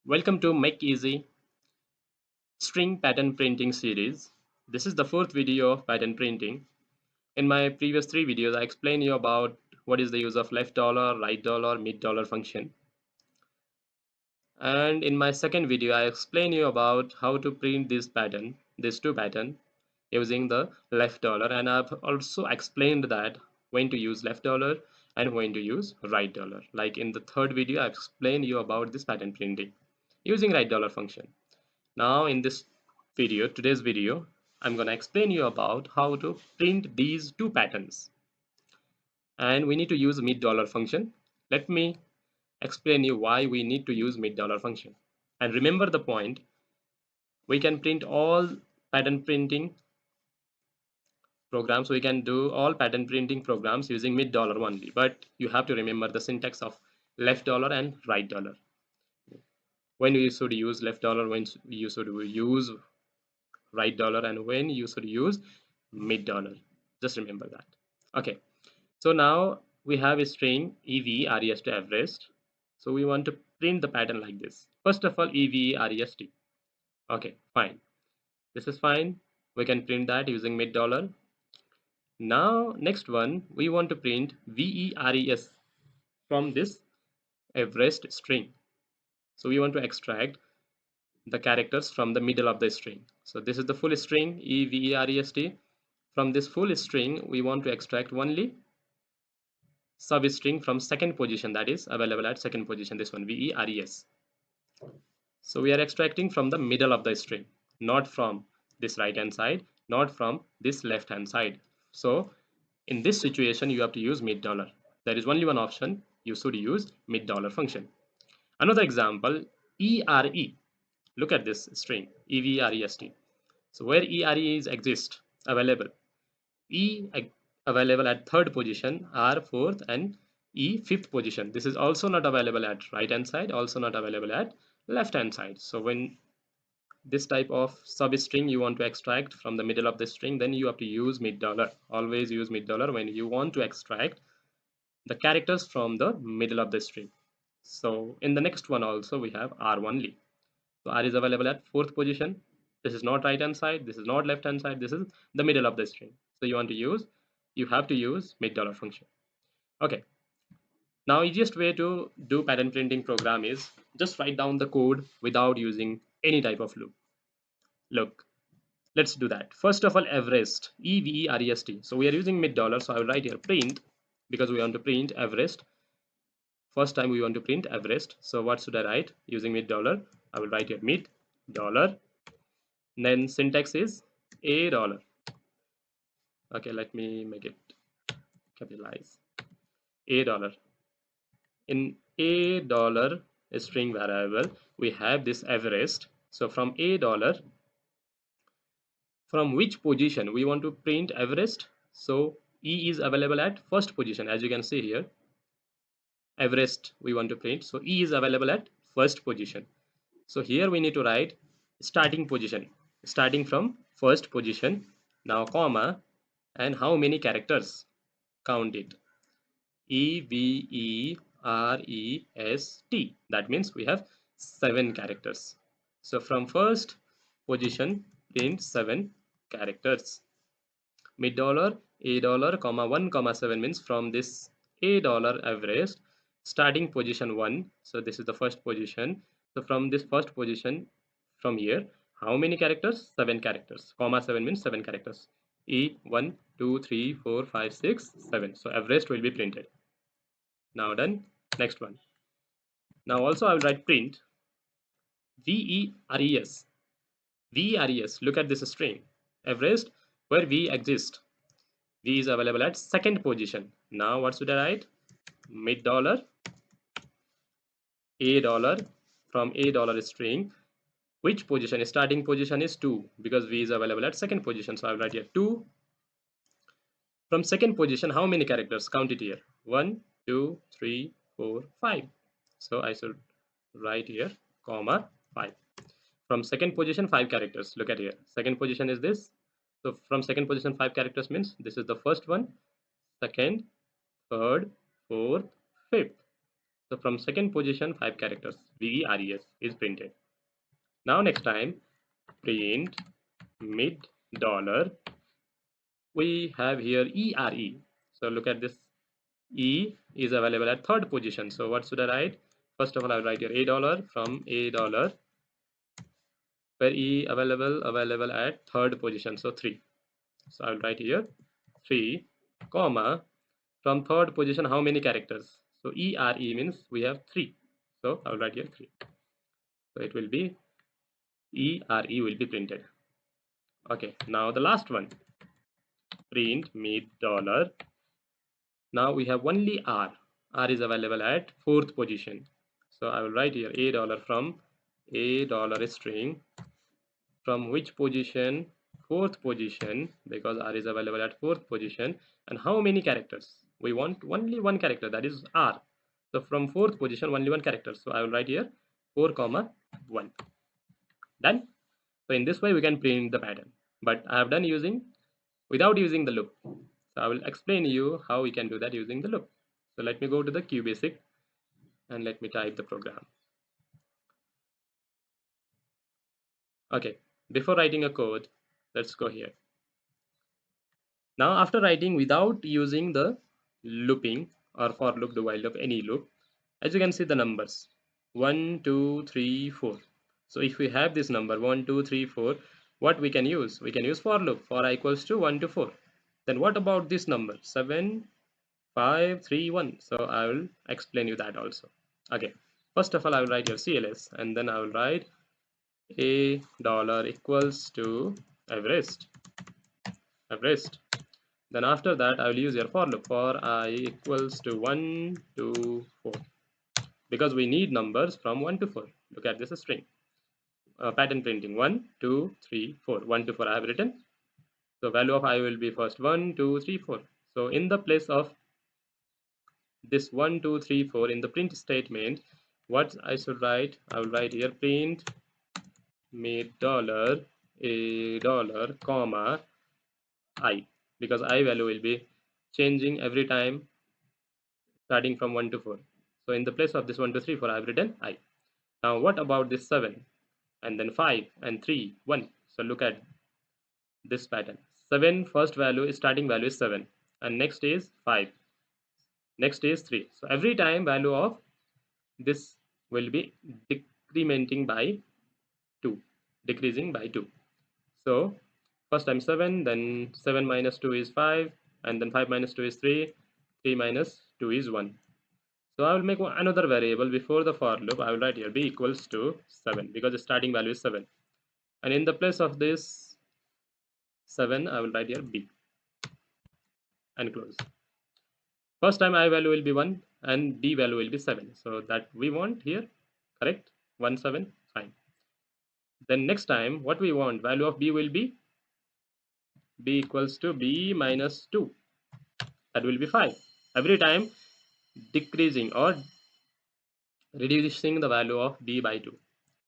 Welcome to Make Easy String Pattern Printing series. This is the fourth video of pattern printing. In my previous three videos, I explained you about what is the use of left dollar, right dollar, mid dollar function. And in my second video, I explained you about how to print this two pattern using the left dollar. And I've also explained that when to use left dollar and when to use right dollar. Like in the third video, I've explained you about this pattern printing using right dollar function. Now in this today's video, I'm gonna explain you about how to print these two patterns. And we need to use mid dollar function. Let me explain you why we need to use mid dollar function. And remember the point, we can print all pattern printing programs, we can do all pattern printing programs using mid dollar only. But you have to remember the syntax of left dollar and right dollar. When you should use left dollar, when you should use right dollar, and when you should use mid dollar. Just remember that. Okay, so now we have a string ev rest everest. So we want to print the pattern like this. First of all, ev rest. Okay, fine, this is fine. We can print that using mid dollar. Now next one, we want to print VERES from this everest string. So we want to extract the characters from the middle of the string. So this is the full string EVEREST. From this full string, we want to extract only substring from second position, that is available at second position, this one VERES. So we are extracting from the middle of the string, not from this right hand side, not from this left hand side. So in this situation, you have to use mid dollar. There is only one option, you should use mid dollar function. Another example, ERE. Look at this string EVEREST. So where ERE is exist available, E available at third position, R fourth, and E fifth position. This is also not available at right hand side, also not available at left hand side. So when this type of substring you want to extract from the middle of the string, then you have to use mid dollar. Always use mid dollar when you want to extract the characters from the middle of the string. So in the next one also we have R only. So R is available at fourth position. This is not right hand side, this is not left hand side, this is the middle of the string. So you have to use mid dollar function. Okay, now easiest way to do pattern printing program is just write down the code without using any type of loop. Look, let's do that. First of all, Everest, EVEREST. So we are using mid dollar, so I will write here print because we want to print Everest. First time we want to print Everest. So what should I write using mid dollar? I will write here mid dollar. Then syntax is a dollar. Okay, let me make it capitalize. A dollar. In a dollar string variable, we have this Everest. So from a dollar, from which position we want to print Everest? So E is available at first position, as you can see here. Everest we want to print, so E is available at first position. So here we need to write starting position, starting from first position. Now comma, and how many characters? Count it. EVEREST. That means we have 7 characters. So from first position, print 7 characters. Mid dollar, a dollar, comma 1, comma 7 means from this a dollar average, starting position 1. So this is the first position. So from this first position, from here, how many characters? 7 characters. Comma 7 means 7 characters. E 1, 2, 3, 4, 5, 6, 7. So Everest will be printed. Now done. Next one. Now also I will write print VERES. VERES. Look at this string. Everest where V exists. V is available at second position. Now what should I write? Mid dollar, a dollar, from a dollar string. Which position? Starting position is 2 because V is available at second position. So I will write here 2. From second position, how many characters? Count it here. 1, 2, 3, 4, 5. So I should write here comma 5. From second position, 5 characters. Look at here. Second position is this. So from second position, 5 characters means this is the first one, second, third, fourth, fifth. So from second position 5 characters VERES is printed. Now next time print mid dollar, we have here ERE. So look at this, E is available at third position. So what should I write? First of all, I'll write here $A from $A, where E available at third position. So 3. So I'll write here 3, comma, from third position how many characters? So ERE means we have 3. So I'll write here 3. So it will be ERE will be printed. Okay, now the last one, print mid dollar. Now we have only R. R is available at fourth position. So I will write here $A from $A string, from which position? Fourth position, because R is available at fourth position. And how many characters? We want only one character, that is R. So from fourth position only one character. So I will write here 4 comma 1. Done. So in this way we can print the pattern. But I have done without using the loop. So I will explain you how we can do that using the loop. So let me go to the QBasic and let me type the program. Okay, before writing a code, let's go here. Now after writing without using the looping or for loop, the while loop, any loop, as you can see the numbers 1 2 3 4. So if we have this number 1 2 3 4, what we can use? We can use for loop for I equals to 1 to 4. Then what about this number 7 5 3 1? So I will explain you that also. Okay, first of all I will write your CLS and then I will write $A equals to Everest. Then after that I will use your for loop for I equals to 1 to 4, because we need numbers from 1 to 4. Look at this string, pattern printing 1 2 3 4, 1 to 4 I have written. So value of I will be first 1 2 3 4. So in the place of this 1 2 3 4 in the print statement, what I should write? I will write here print mid $A comma I, because I value will be changing every time starting from 1 to 4. So in the place of this 1 2 3 4 I have written I. Now what about this 7 and then 5 and 3 1? So look at this pattern. 7 first value is starting value is 7 and next is 5, next is 3. So every time value of this will be decrementing by 2, decreasing by 2. So first time 7, then 7 minus 2 is 5, and then 5 minus 2 is 3, 3 minus 2 is 1. So I will make another variable before the for loop. I will write here b equals to 7, because the starting value is 7. And in the place of this 7, I will write here b and close. First time I value will be 1 and b value will be 7. So that we want here, correct? 1 7, fine. Then next time what we want, value of b will be b equals to b minus 2. That will be 5. Every time decreasing or reducing the value of b by 2.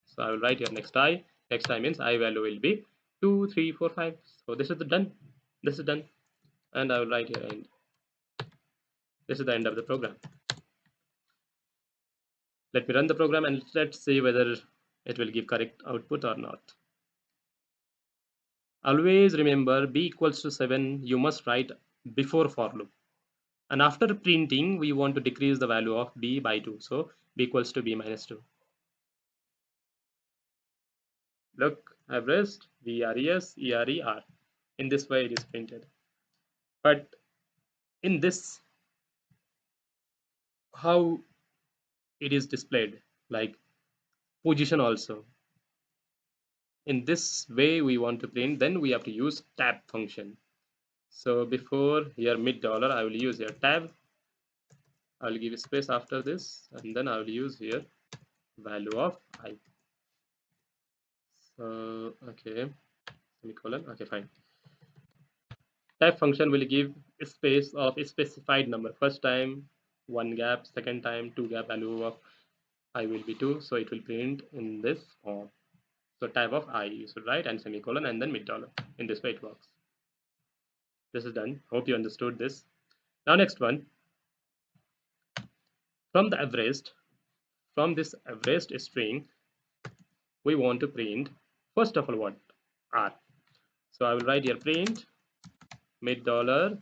So I will write here next I. Next I means I value will be 2 3 4 5. So this is the done. This is done. And I will write here end. This is the end of the program. Let me run the program and let's see whether it will give correct output or not. Always remember b equals to 7 you must write before for loop. And after printing we want to decrease the value of b by 2. So b equals to b minus 2. Look, Everest, VRES, ERER. In this way it is printed. But in this, how it is displayed, like position also. In this way we want to print, then we have to use tab function. So before here mid dollar, I will use here tab. I will give space after this, and then I will use here value of I. So okay, semicolon. Okay, fine. Tab function will give a space of a specified number. First time 1 gap, second time 2 gap, value of I will be 2, so it will print in this form. So tab of I you should write and semicolon and then mid dollar. In this way it works. This is done. Hope you understood this. Now next one. From the averaged, from this averaged string, we want to print first of all what? R. So I will write here print mid dollar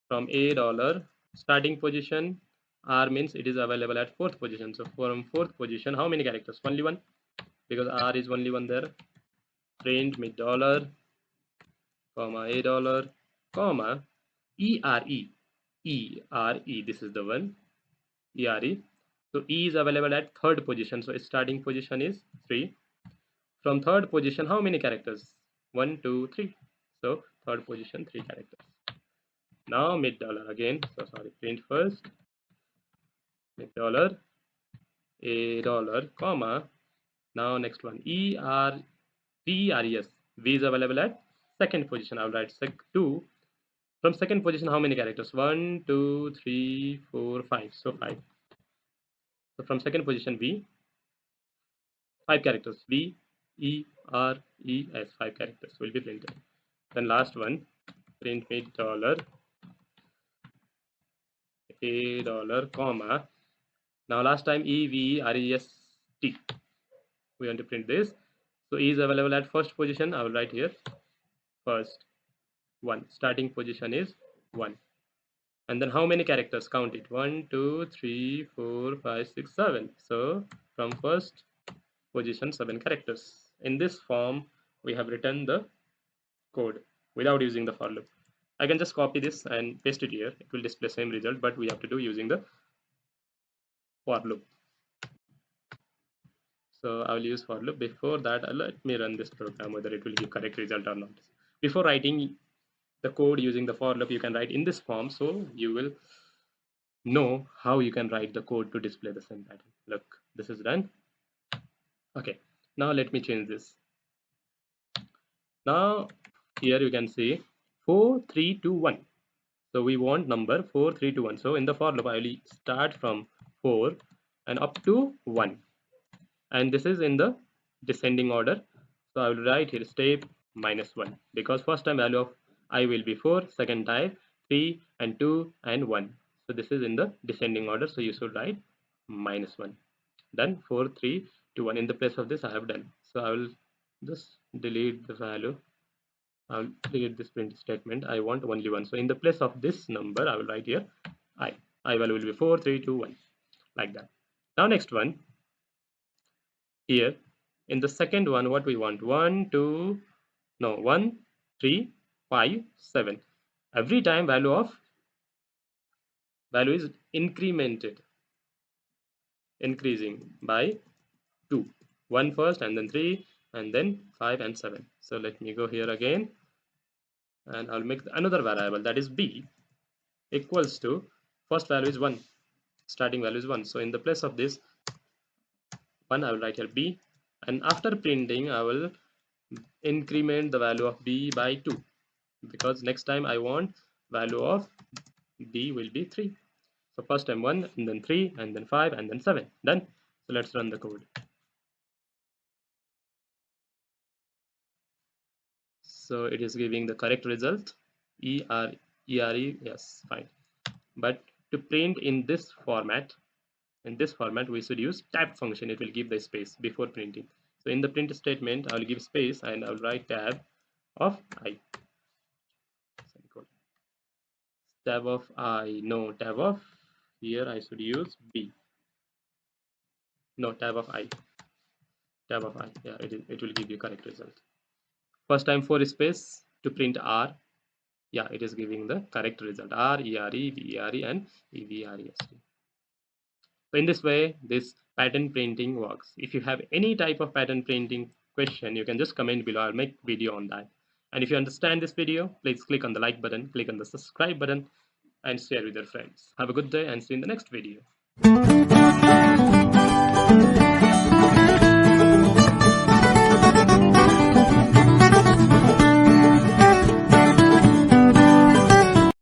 from a dollar starting position. R means it is available at fourth position. So from fourth position, how many characters? Only one, because R is only one there. Print mid dollar, comma a dollar, comma ERE. This is the one. ERE. So E is available at third position. So starting position is 3. From third position, how many characters? 1, 2, 3. So third position, 3 characters. Now mid dollar again. So sorry, print first mid dollar a dollar, comma. Now next one ERES. V is available at second position. I'll write sec2. From second position, how many characters? 1, 2, 3, 4, 5. So 5. So from second position, V, 5 characters. VERES, 5 characters will be printed. Then last one, print mid dollar a dollar, comma. Now last time EVEREST. We want to print this. So E is available at first position. I will write here first 1. Starting position is 1. And then how many characters? Count it. 1, 2, 3, 4, 5, 6, 7. So from first position 7 characters. In this form, we have written the code without using the for loop. I can just copy this and paste it here. It will display same result, but we have to do using the for loop. So I will use for loop. Before that, let me run this program whether it will give correct result or not. Before writing the code using the for loop, you can write in this form, so you will know how you can write the code to display the same pattern. Look, this is done. Okay, now let me change this. Now here you can see 4, 3, 2, 1. So we want number 4, 3, 2, 1. So in the for loop, I will start from 4 and up to 1. And this is in the descending order. So I will write here step -1, because first time value of I will be 4, second time 3 and 2 and 1. So this is in the descending order. So you should write -1. Then 4, 3, 2, 1. In the place of this, I have done. So I will just delete the value. I will delete this print statement. I want only 1. So in the place of this number, I will write here I. I value will be 4, 3, 2, 1. Like that. Now next one. Here in the second one, what we want? 1, 2, no, 1, 3, 5, 7. Every time value is increasing by 2. 1 first, and then 3, and then 5 and 7. So let me go here again, and I'll make another variable, that is b, equals to first value is 1, starting value is 1. So in the place of this 1, I will write here b, and after printing I will increment the value of b by 2, because next time I want value of b will be 3. So first time 1, and then 3, and then 5, and then 7. Done. So let's run the code. So it is giving the correct result. ERE, yes, fine. But to print in this format, we should use tab function. It will give the space before printing. So in the print statement, I will give space and I will write tab of I. Tab of I, no, tab of, here I should use B. No, tab of I. Tab of I, yeah, it will give you correct result. First time 4 space to print R. Yeah, it is giving the correct result. R, ERE, VERE, and EVREST. So in this way, this pattern printing works. If you have any type of pattern printing question, you can just comment below. I'll make video on that. And if you understand this video, please click on the like button, click on the subscribe button, and share with your friends. Have a good day and see you in the next video.